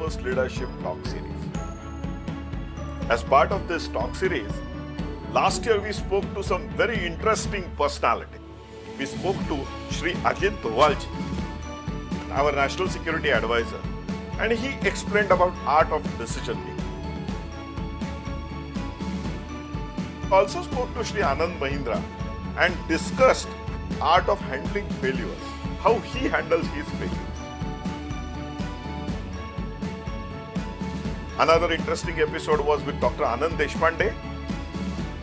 first leadership talk series. As part of this talk series, last year we spoke to some very interesting personality. We spoke to Shri Ajit Dovalji, our national security advisor, and he explained about art of decision making. Also spoke to Shri Anand Mahindra and discussed art of handling failures, how he handles his failures. Another interesting episode was with Dr. Anand Deshpande,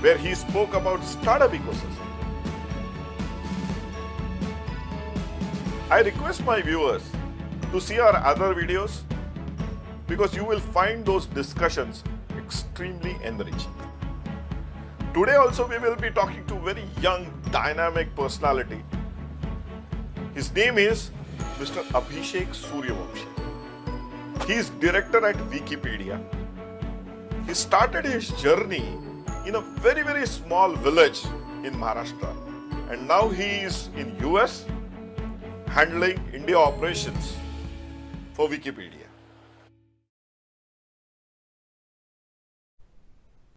where he spoke about startup ecosystem. I request my viewers to see our other videos because you will find those discussions extremely enriching. Today also we will be talking to a very young, dynamic personality. His name is Mr. Abhishek Suryawanshi. He is director at Wikipedia. He started his journey in a very, very small village in Maharashtra. And now he is in US handling India operations for Wikipedia.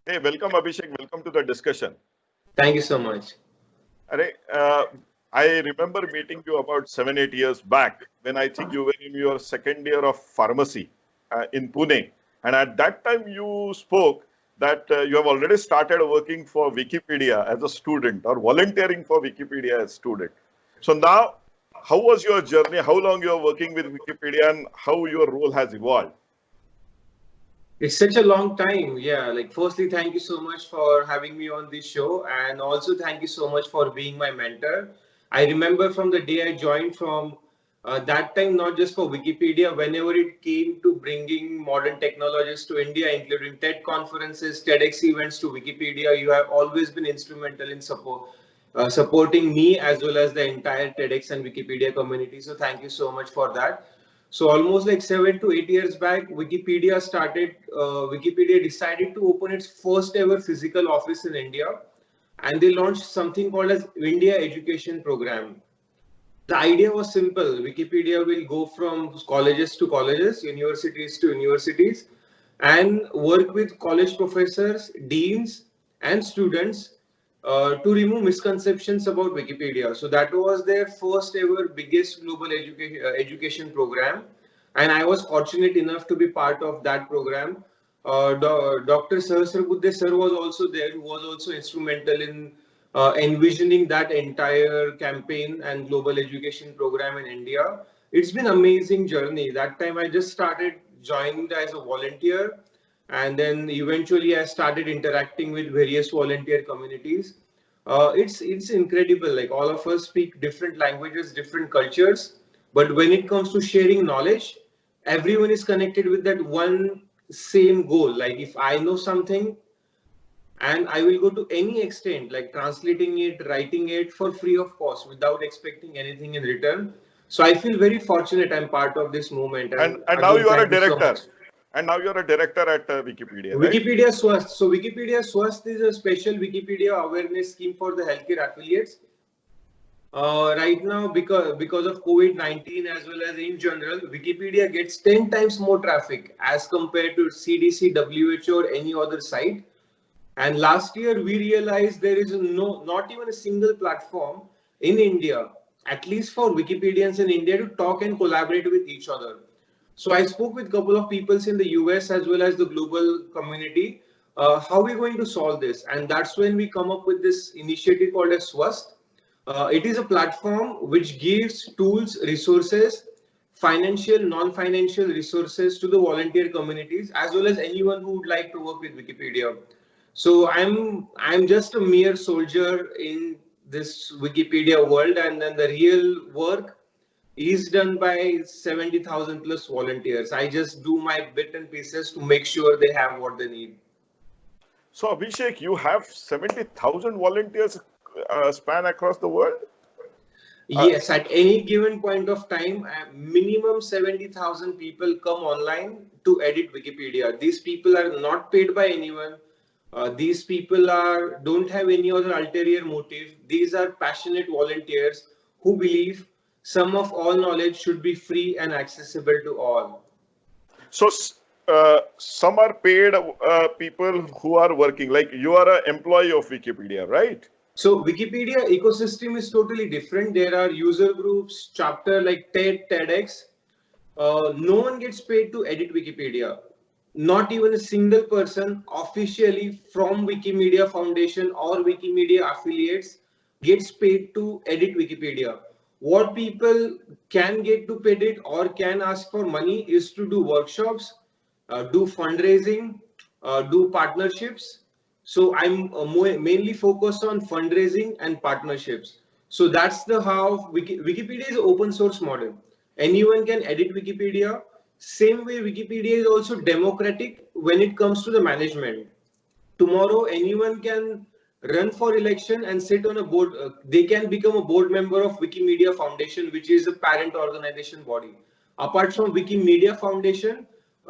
Hey, welcome Abhishek, welcome to the discussion. Thank you so much. I remember meeting you about 7-8 years back when I think you were in your second year of pharmacy in Pune. And at that time you spoke that you have already started working for Wikipedia as a student or volunteering for Wikipedia as a student. So now, how was your journey? How long you are working with Wikipedia and how your role has evolved? It's such a long time. Yeah, like firstly, thank you so much for having me on this show. And also thank you so much for being my mentor. I remember from the day I joined from that time, not just for Wikipedia, whenever it came to bringing modern technologies to India, including TED conferences, TEDx events to Wikipedia, you have always been instrumental in supporting me as well as the entire TEDx and Wikipedia community. So thank you so much for that. So almost like 7 to 8 years back, Wikipedia decided to open its first ever physical office in India, and they launched something called as India Education Program. The idea was simple. Wikipedia will go from colleges to colleges, universities to universities, and work with college professors, deans, and students to remove misconceptions about Wikipedia. So that was their first ever biggest global education program, and I was fortunate enough to be part of that program. Dr. Sahasrabuddhe sir was also there, who was also instrumental in envisioning that entire campaign and global education program in India. It's been an amazing journey. That time I just started joined as a volunteer, and then eventually I started interacting with various volunteer communities. It's incredible. Like all of us speak different languages, different cultures, but when it comes to sharing knowledge, everyone is connected with that one same goal. Like if I know something, and I will go to any extent, like translating it, writing it for free of cost, without expecting anything in return. So I feel very fortunate I'm part of this movement. And again, now you are a thank you so director. much. And now you are a director at Wikipedia, right? Wikipedia Swastha. So Wikipedia Swastha is a special Wikipedia awareness scheme for the healthcare affiliates. Right now, because of COVID-19 as well as in general, Wikipedia gets 10 times more traffic as compared to CDC, WHO, or any other site. And last year, we realized there is not even a single platform in India, at least for Wikipedians in India, to talk and collaborate with each other. So I spoke with a couple of people in the US as well as the global community. How are we going to solve this? And that's when we come up with this initiative called as Swastha. It is a platform which gives tools, resources, financial, non-financial resources to the volunteer communities as well as anyone who would like to work with Wikipedia. So I'm just a mere soldier in this Wikipedia world, and then the real work is done by 70,000 plus volunteers. I just do my bit and pieces to make sure they have what they need. So Abhishek, you have 70,000 volunteers span across the world? Yes, at any given point of time, minimum 70,000 people come online to edit Wikipedia. These people are not paid by anyone. These people don't have any other ulterior motive. These are passionate volunteers who believe some of all knowledge should be free and accessible to all. So some are paid people who are working, like you are an employee of Wikipedia, right? So Wikipedia ecosystem is totally different. There are user groups, chapter like TED, TEDx. No one gets paid to edit Wikipedia. Not even a single person officially from Wikimedia Foundation or Wikimedia affiliates gets paid to edit Wikipedia. What people can get to paid it or can ask for money is to do workshops, do fundraising, do partnerships. So I'm mainly focused on fundraising and partnerships. So that's the how Wikipedia is an open source model. Anyone can edit Wikipedia. Same way, Wikipedia is also democratic when it comes to the management. Tomorrow, anyone can run for election and sit on a board. They can become a board member of Wikimedia Foundation, which is a parent organization body. Apart from Wikimedia Foundation,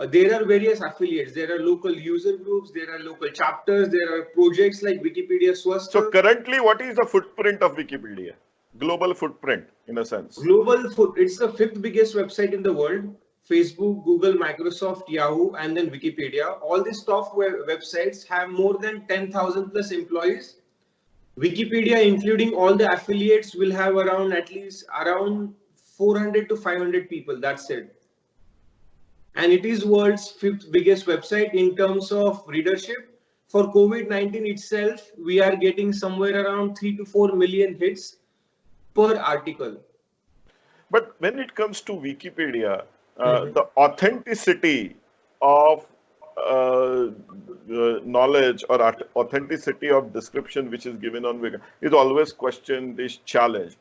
there are various affiliates. There are local user groups, there are local chapters, there are projects like Wikipedia Swastha. So currently, what is the footprint of Wikipedia? Global footprint, in a sense. It's the fifth biggest website in the world. Facebook, Google, Microsoft, Yahoo, and then Wikipedia. All these top websites have more than 10,000 plus employees. Wikipedia, including all the affiliates, will have at least around 400 to 500 people. That's it. And it is world's fifth biggest website in terms of readership. For COVID-19 itself, we are getting somewhere around 3 to 4 million hits per article. But when it comes to Wikipedia, the authenticity of knowledge or authenticity of description which is given on Wikipedia is always questioned, is challenged.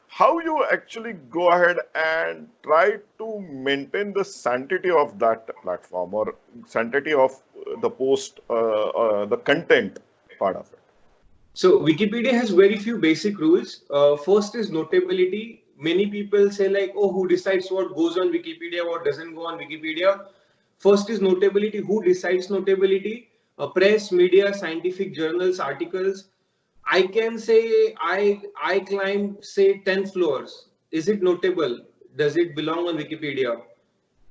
How you actually go ahead and try to maintain the sanctity of that platform or sanctity of the post, the content part of it? So Wikipedia has very few basic rules. First is notability. Many people say like, oh, who decides what goes on Wikipedia, what doesn't go on Wikipedia? First is notability. Who decides notability? Press, media, scientific journals, articles. I can say I climbed say 10 floors. Is it notable? Does it belong on Wikipedia?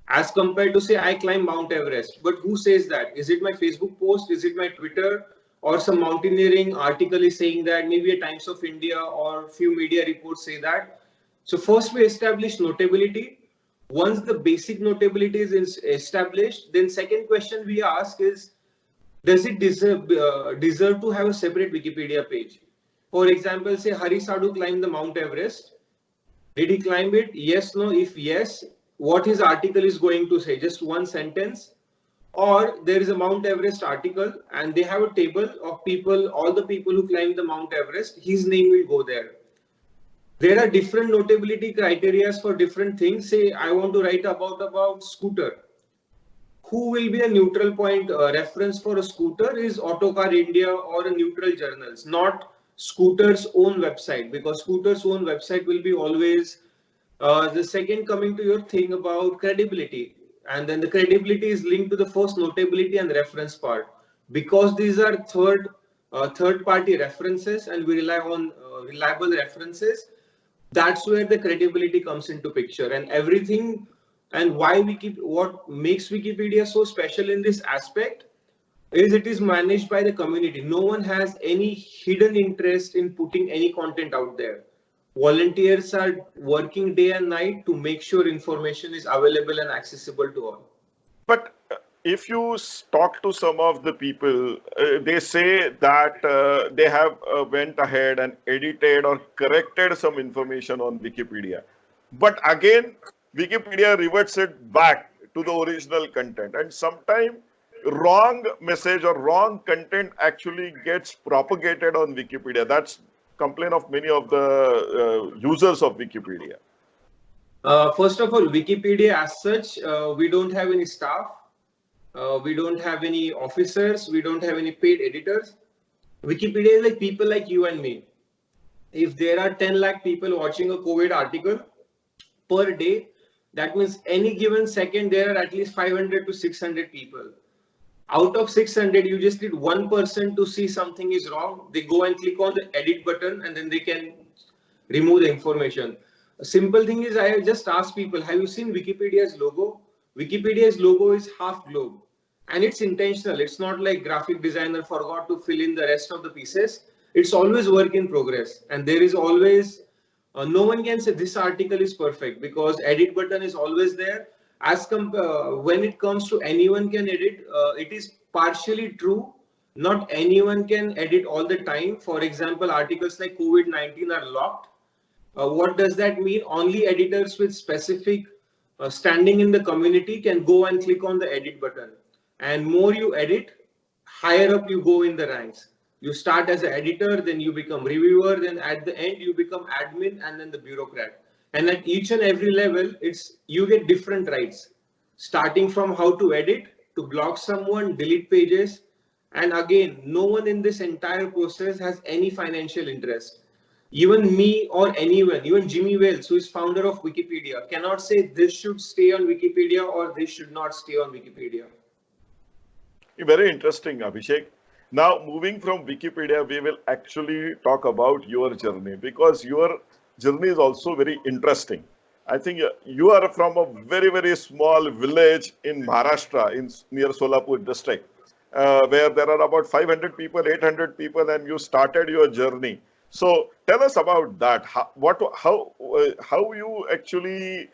As compared to say I climbed Mount Everest. But who says that? Is it my Facebook post? Is it my Twitter? Or some mountaineering article is saying that, maybe a Times of India or few media reports say that. So first we establish notability. Once the basic notability is established, then second question we ask is, does it deserve to have a separate Wikipedia page? For example, say Hari Sadhu climbed the Mount Everest. Did he climb it? Yes, no. If yes, what his article is going to say? Just one sentence. Or there is a Mount Everest article and they have a table of people, all the people who climbed the Mount Everest, his name will go there. There are different notability criteria for different things. Say I want to write about scooter. Who will be a neutral point reference for a scooter is Autocar India or a neutral journals, not Scooter's own website, because Scooter's own website will be always the second. Coming to your thing about credibility, and then the credibility is linked to the first notability and reference part, because these are third party references and we rely on reliable references. That's where the credibility comes into picture, and everything. And what makes Wikipedia so special in this aspect is it is managed by the community. No one has any hidden interest in putting any content out there. Volunteers are working day and night to make sure information is available and accessible to all. But if you talk to some of the people, they say that they have went ahead and edited or corrected some information on Wikipedia. But again, Wikipedia reverts it back to the original content, and sometimes wrong message or wrong content actually gets propagated on Wikipedia. That's complaint of many of the users of Wikipedia. First of all, Wikipedia as such, we don't have any staff. We don't have any officers. We don't have any paid editors. Wikipedia is like people like you and me. If there are 10 lakh people watching a COVID article per day, that means any given second, there are at least 500 to 600 people. Out of 600, you just need one person to see something is wrong. They go and click on the edit button and then they can remove the information. A simple thing is, I just ask people, have you seen Wikipedia's logo? Wikipedia's logo is half globe, and it's intentional. It's not like graphic designer forgot to fill in the rest of the pieces. It's always work in progress, and there is always no one can say this article is perfect because edit button is always there. When it comes to anyone can edit, it is partially true. Not anyone can edit all the time. For example, articles like COVID-19 are locked. What does that mean? Only editors with specific standing in the community can go and click on the edit button. And more you edit, higher up you go in the ranks. You start as an editor, then you become reviewer, then at the end you become admin and then the bureaucrat. And at each and every level, you get different rights, starting from how to edit, to block someone, delete pages. And again, no one in this entire process has any financial interest. Even me or anyone, even Jimmy Wales, who is founder of Wikipedia, cannot say this should stay on Wikipedia or this should not stay on Wikipedia. Very interesting, Abhishek. Now, moving from Wikipedia, we will actually talk about your journey, because your journey is also very interesting. I think you are from a very, very small village in Maharashtra, near Solapur district, where there are about 500 people, 800 people, and you started your journey. So tell us about that. How you actually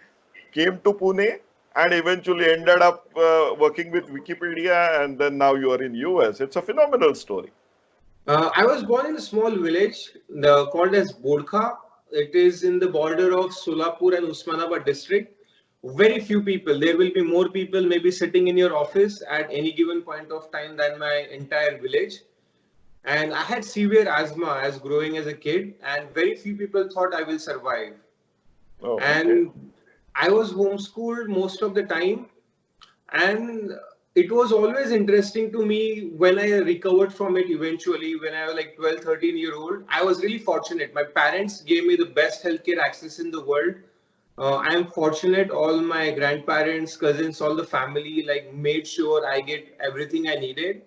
came to Pune and eventually ended up working with Wikipedia, and then now you are in US. It's a phenomenal story. I was born in a small village called as Bodkha. It is in the border of Solapur and Usmanabad district. Very few people. There will be more people maybe sitting in your office at any given point of time than my entire village. And I had severe asthma as growing as a kid, and very few people thought I will survive. Oh, And okay. I was homeschooled most of the time, and it was always interesting to me when I recovered from it eventually, when I was like 12, 13-year-old. I was really fortunate. My parents gave me the best healthcare access in the world. I am fortunate. All my grandparents, cousins, all the family like made sure I get everything I needed.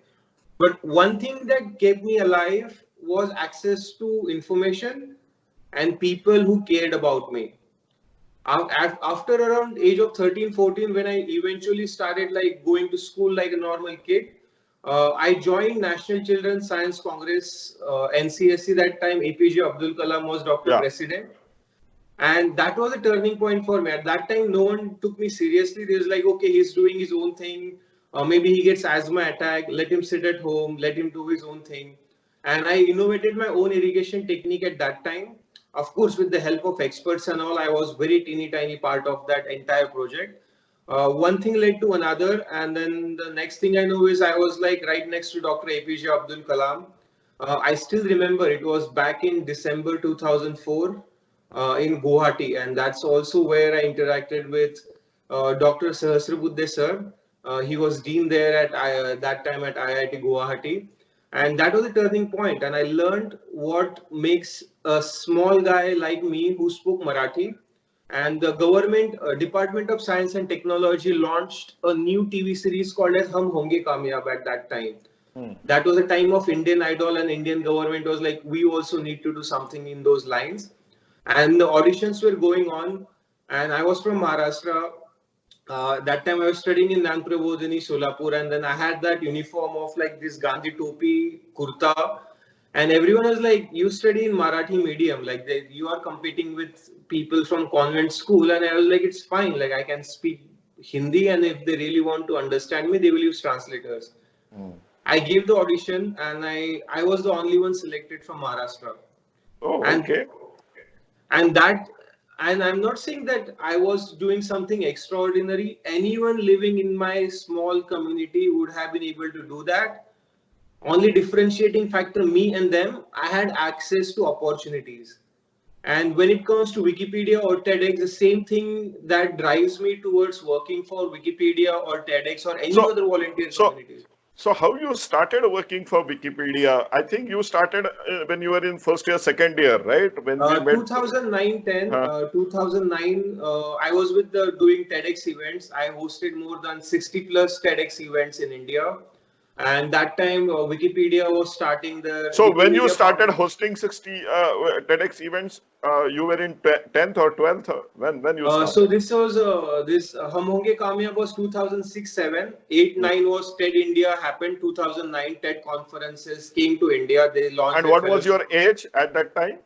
But one thing that kept me alive was access to information and people who cared about me. After around age of 13, 14, when I eventually started like going to school like a normal kid, I joined National Children's Science Congress, NCSC. That time APJ Abdul Kalam was Dr. Yeah. President. And that was a turning point for me. At that time, no one took me seriously. They was like, okay, he's doing his own thing. Maybe he gets asthma attack. Let him sit at home. Let him do his own thing. And I innovated my own irrigation technique at that time. Of course, with the help of experts and all, I was very teeny tiny part of that entire project. One thing led to another. And then the next thing I know is I was like right next to Dr. APJ Abdul Kalam. I still remember it was back in December 2004. In Guwahati, and that's also where I interacted with Dr. Sahasrabuddhe sir. He was dean there at that time at IIT Guwahati, and that was a turning point. And I learned what makes a small guy like me who spoke Marathi. And the government Department of Science and Technology launched a new TV series called as Hum Honge Kamyab at that time. That was a time of Indian Idol, and Indian government was like, we also need to do something in those lines. And the auditions were going on, and I was from Maharashtra. That time I was studying in Nanprabodhini, Solapur, and then I had that uniform of like this Gandhi topi, kurta, and everyone was like, you study in Marathi medium, like you are competing with people from convent school. And I was like, it's fine, like I can speak Hindi, and if they really want to understand me, they will use translators. I gave the audition, and I was the only one selected from Maharashtra. Oh, And okay. and I'm not saying that I was doing something extraordinary. Anyone living in my small community would have been able to do that. Only differentiating factor, me and them, I had access to opportunities. And when it comes to Wikipedia or TEDx, the same thing that drives me towards working for Wikipedia or TEDx or any So, other volunteer so, communities. so how you started working for Wikipedia? I think you started when you were in first year, second year, right? When we met. 2009-10, Huh? 2009, I was with doing TEDx events. I hosted more than 60 plus TEDx events in India. And that time Wikipedia was starting the So when you Wikimedia started Foundation. hosting 60 TEDx events, you were in 10th or 12th when you So started? this was this Hum Honge Kamyab was 2006-7. 8-9 was TED India happened. 2009 TED conferences came to India. They launched And their what was fellowship. your age at that time?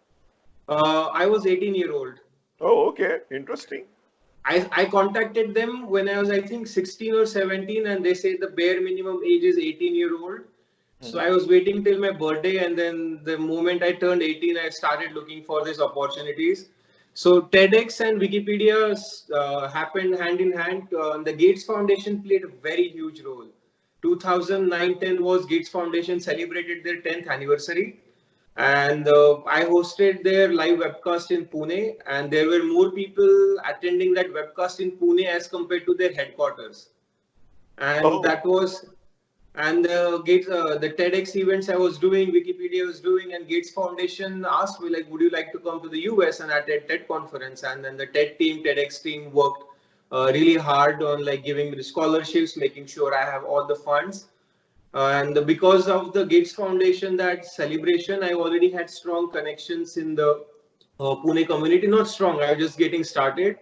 I was 18-year-old. Oh, okay, interesting. I contacted them when I was, I think, 16 or 17, and they said the bare minimum age is 18-year-old. So I was waiting till my birthday, and then the moment I turned 18, I started looking for these opportunities. So TEDx and Wikipedia happened hand in hand. The Gates Foundation played a very huge role. 2009-10 was Gates Foundation celebrated their 10th anniversary, and I hosted their live webcast in Pune, and there were more people attending that webcast in Pune as compared to their headquarters. And Oh, that was, and the TEDx events I was doing, Wikipedia was doing, and Gates Foundation asked me like, would you like to come to the US and attend TED conference? And then the TEDx team worked really hard on like giving me the scholarships, making sure I have all the funds. And because of the Gates Foundation, that celebration, I already had strong connections in the Pune community. Not strong, I was just getting started.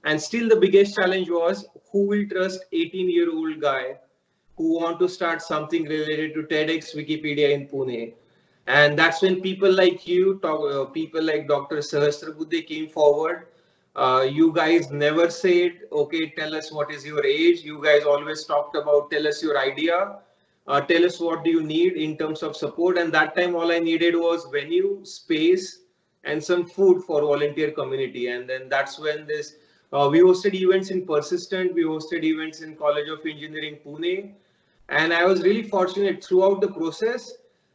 And still, the biggest challenge was who will trust 18-year-old guy who want to start something related to TEDx Wikipedia in Pune. And that's when people like you, people like Dr. Sahasrabuddhe came forward. You guys never said, okay, tell us what is your age. You guys always talked about, tell us your idea. Tell us what do you need in terms of support. And that time, all I needed was venue, space, and some food for volunteer community. And then that's when this, we hosted events in Persistent, we hosted events in College of Engineering, Pune. And I was really fortunate throughout the process.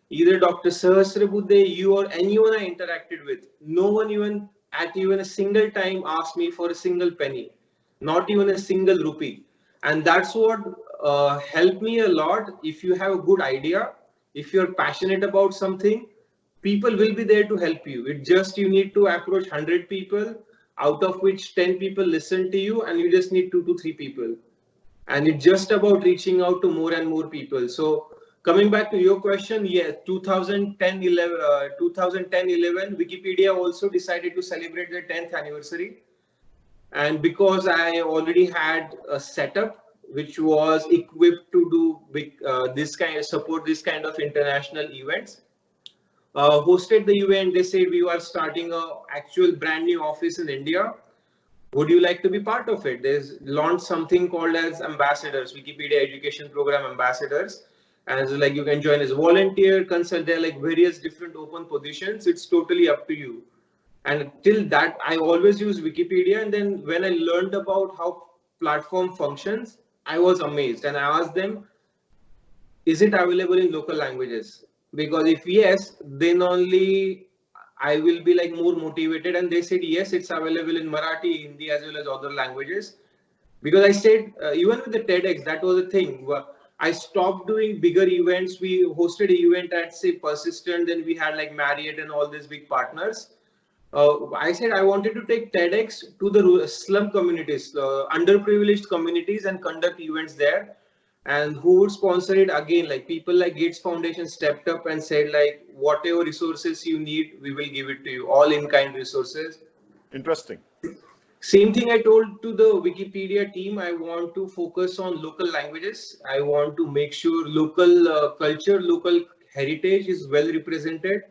Either Dr. Sahasrabuddhe, you or anyone I interacted with, no one even at even a single time asked me for a single penny, not even a single rupee. And that's what helped me a lot. If you have a good idea, if you're passionate about something, people will be there to help you. It just you need to approach 100 people, out of which 10 people listen to you, and you just need 2 to 3 people, and it's just about reaching out to more and more people. So coming back to your question, yes, 2010-11 Wikipedia also decided to celebrate their 10th anniversary. And because I already had a setup which was equipped to do this kind of support, this kind of international events, hosted the event. They said we are starting a actual brand new office in India. Would you like to be part of it? There's launched something called as ambassadors, Wikipedia Education Program ambassadors. And so like you can join as volunteer, consult, there are like various different open positions. It's totally up to you. And till that, I always use Wikipedia. And then when I learned about how platform functions, I was amazed. And I asked them, is it available in local languages? Because if yes, then only I will be like more motivated. And they said yes, it's available in Marathi, Hindi, as well as other languages. Because I said even with the TEDx, that was a thing. I stopped doing bigger events. We hosted an event at say Persistent, then we had like Marriott and all these big partners. I said I wanted to take TEDx to the slum communities, underprivileged communities, and conduct events there. And who would sponsor it again? Like people like Gates Foundation stepped up and said like whatever resources you need, we will give it to you, all in-kind resources. interesting. Same thing I told to the Wikipedia team. I want to focus on local languages. I want to make sure local culture, local heritage is well represented.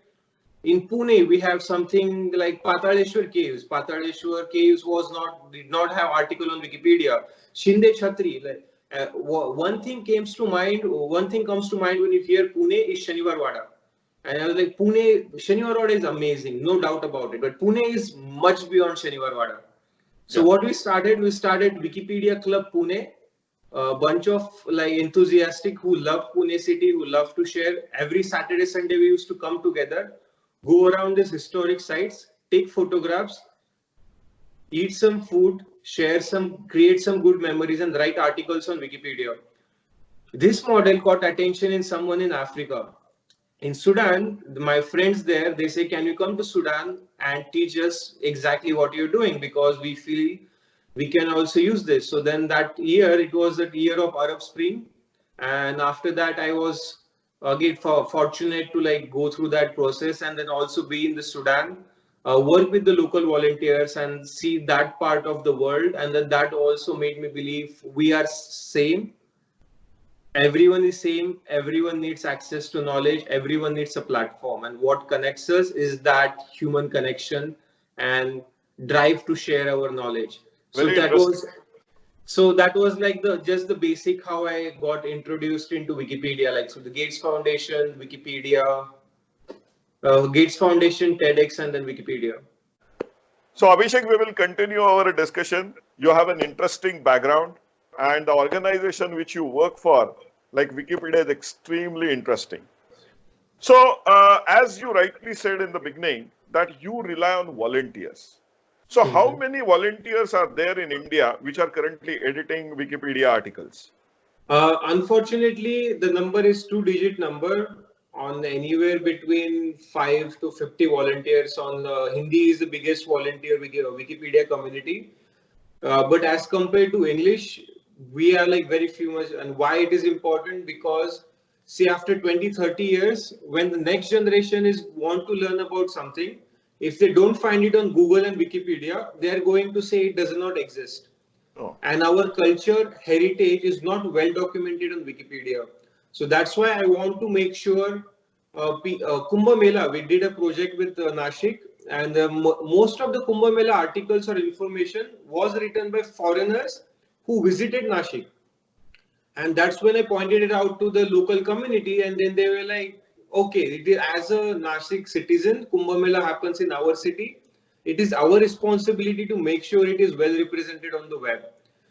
In Pune, we have something like Pataleshwar Caves. Pataleshwar Caves did not have article on Wikipedia. Shinde Chhatri. Like, one thing comes to mind. One thing comes to mind when you hear Pune is Shaniwar Wada. And I was like, Pune, Shaniwar Wada is amazing, no doubt about it. But Pune is much beyond Shaniwar Wada. So Yeah. what we started Wikipedia Club Pune, a bunch of like enthusiastic who love Pune city, who love to share. Every Saturday, Sunday, we used to come together, go around these historic sites, take photographs, eat some food, share some, create some good memories, and write articles on Wikipedia. This model caught attention in someone in Africa. In Sudan, my friends there, they say, can you come to Sudan and teach us exactly what you're doing? Because we feel we can also use this. So then that year, it was the year of Arab Spring. And after that, I was again fortunate to like go through that process and then also be in the Sudan, work with the local volunteers and see that part of the world. And then that also made me believe we are same. Everyone is same. Everyone needs access to knowledge. Everyone needs a platform. And what connects us is that human connection and drive to share our knowledge. So Very that interesting. was so that was like the just the basic how I got introduced into Wikipedia. Like so, the Gates Foundation, Wikipedia, Gates Foundation, TEDx, and then Wikipedia. So, Abhishek, we will continue our discussion. You have an interesting background, and the organization which you work for, like Wikipedia, is extremely interesting. So, as you rightly said in the beginning, that you rely on volunteers. So, how Mhm. many volunteers are there in India which are currently editing Wikipedia articles? Unfortunately, the number is two-digit number on anywhere between 5 to 50 volunteers. On Hindi is the biggest volunteer Wikipedia community. But as compared to English, we are like very few much. And why it is important? Because see, after 20, 30 years, when the next generation is want to learn about something, if they don't find it on Google and Wikipedia, they are going to say it does not exist. Oh, And our culture heritage is not well documented on Wikipedia. So that's why I want to make sure Kumbh Mela, we did a project with Nashik, and most of the Kumbh Mela articles or information was written by foreigners who visited Nashik. And that's when I pointed it out to the local community, and then they were like, okay, as a Nashik citizen, Kumbh Mela happens in our city. It is our responsibility to make sure it is well represented on the web.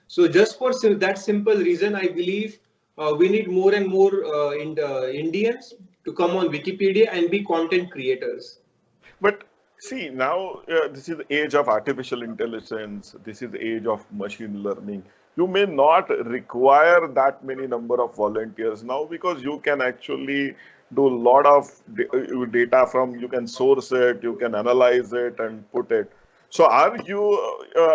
So just for that simple reason, I believe we need more and more Indians to come on Wikipedia and be content creators. but see, now this is the age of artificial intelligence. This is the age of machine learning. You may not require that many number of volunteers now because you can actually do a lot of data from, you can source it, you can analyze it and put it. So are you,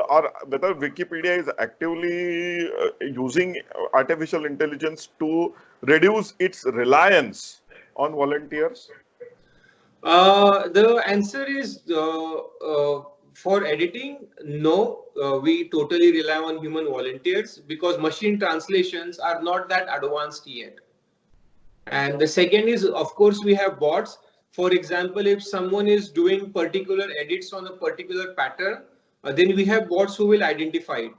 or whether Wikipedia is actively using artificial intelligence to reduce its reliance on volunteers? The answer is for editing, no. We totally rely on human volunteers because machine translations are not that advanced yet. And the second is, of course, we have bots. For example, if someone is doing particular edits on a particular pattern, then we have bots who will identify it.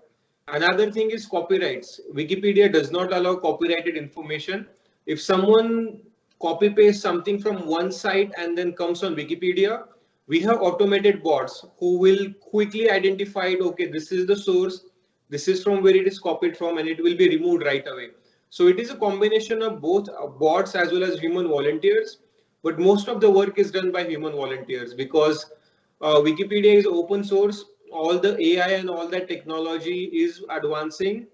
Another thing is copyrights. Wikipedia does not allow copyrighted information. If someone copy paste something from one site and then comes on Wikipedia, we have automated bots who will quickly identify it. Okay, this is the source, this is from where it is copied from, and it will be removed right away. So it is a combination of both bots as well as human volunteers, but most of the work is done by human volunteers because Wikipedia is open source. All the AI and all that technology is advancing,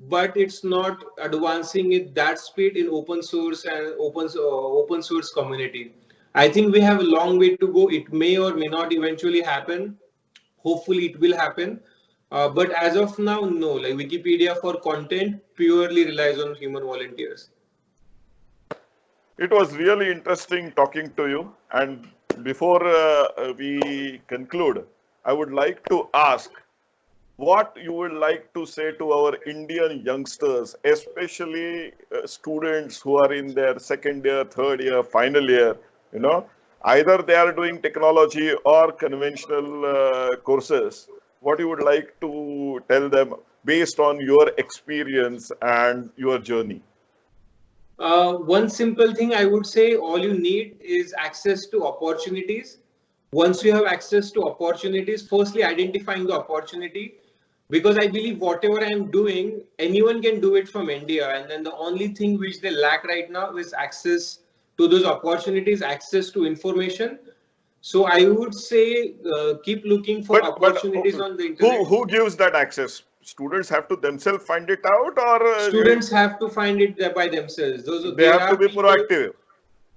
but it's not advancing at that speed in open source and open source community. I think we have a long way to go. It may or may not eventually happen. Hopefully, it will happen. But as of now, no. Like Wikipedia for content purely relies on human volunteers. It was really interesting talking to you. And before we conclude, I would like to ask what you would like to say to our Indian youngsters, especially students who are in their second year, third year, final year, you know, either they are doing technology or conventional courses. What you would like to tell them based on your experience and your journey? One simple thing I would say all you need is access to opportunities. Once you have access to opportunities, firstly identifying the opportunity, because I believe whatever I am doing, anyone can do it from India. And then the only thing which they lack right now is access to those opportunities, access to information. So I would say keep looking for But opportunities on the who internet. who gives that access? Students have to themselves find it out, or Students have to find it by themselves. Those they there have to are be people. proactive.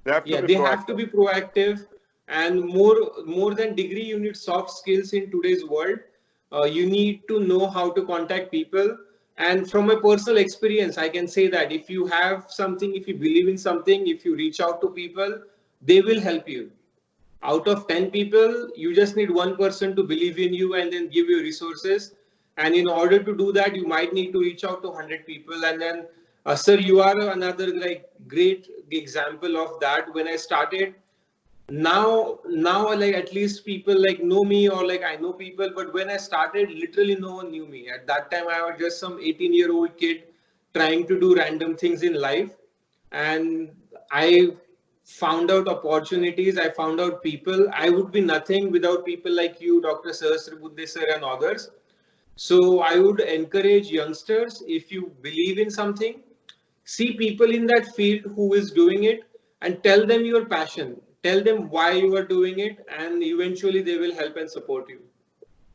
They have to Yeah, be they have to proactive. be proactive, and more than degree, you need soft skills in today's world. You need to know how to contact people, And from my personal experience, I can say that if you have something, if you believe in something, if you reach out to people, they will help you. Out of 10 people, you just need one person to believe in you and then give you resources. And in order to do that, you might need to reach out to 100 people. And then, sir, you are another like great example of that. When I started, now like at least people like know me, or like I know people, but when I started, literally no one knew me. At that time, I was just some 18-year-old kid trying to do random things in life. And I found out opportunities, I found out people. I would be nothing without people like you, Dr. Sahasrabuddhe sir, and others. So I would encourage youngsters, if you believe in something, see people in that field who is doing it and tell them your passion. Tell them why you are doing it, and eventually they will help and support you.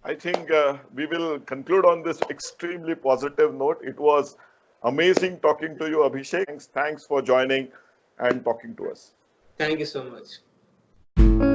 I think we will conclude on this extremely positive note. It was amazing talking to you, Abhishek. Thanks for joining and talking to us. Thank you so much.